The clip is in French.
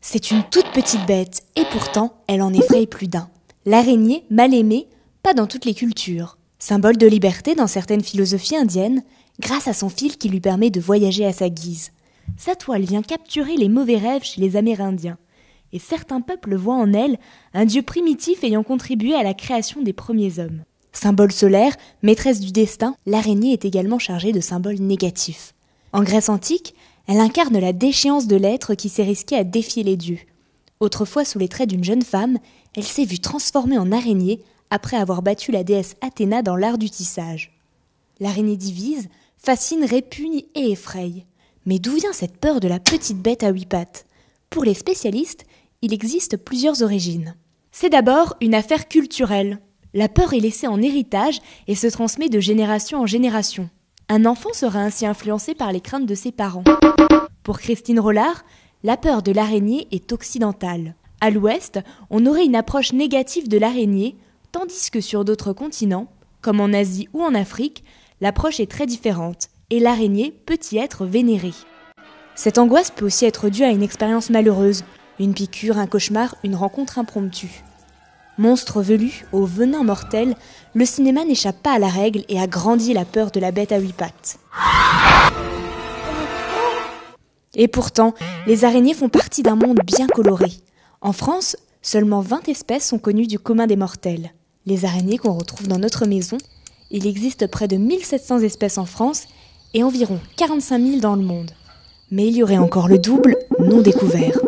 C'est une toute petite bête, et pourtant, elle en effraie plus d'un. L'araignée, mal aimée, pas dans toutes les cultures. Symbole de liberté dans certaines philosophies indiennes, grâce à son fil qui lui permet de voyager à sa guise. Sa toile vient capturer les mauvais rêves chez les Amérindiens. Et certains peuples voient en elle un dieu primitif ayant contribué à la création des premiers hommes. Symbole solaire, maîtresse du destin, l'araignée est également chargée de symboles négatifs. En Grèce antique, elle incarne la déchéance de l'être qui s'est risqué à défier les dieux. Autrefois sous les traits d'une jeune femme, elle s'est vue transformée en araignée après avoir battu la déesse Athéna dans l'art du tissage. L'araignée divise, fascine, répugne et effraie. Mais d'où vient cette peur de la petite bête à 8 pattes ? Pour les spécialistes, il existe plusieurs origines. C'est d'abord une affaire culturelle. La peur est laissée en héritage et se transmet de génération en génération. Un enfant sera ainsi influencé par les craintes de ses parents. Pour Christine Rollard, la peur de l'araignée est occidentale. À l'ouest, on aurait une approche négative de l'araignée, tandis que sur d'autres continents, comme en Asie ou en Afrique, l'approche est très différente, et l'araignée peut y être vénérée. Cette angoisse peut aussi être due à une expérience malheureuse, une piqûre, un cauchemar, une rencontre impromptue. Monstre velu, au venin mortel, le cinéma n'échappe pas à la règle et a grandi la peur de la bête à 8 pattes. Et pourtant, les araignées font partie d'un monde bien coloré. En France, seulement 20 espèces sont connues du commun des mortels. Les araignées qu'on retrouve dans notre maison, il existe près de 1700 espèces en France et environ 45 000 dans le monde. Mais il y aurait encore le double non découvert.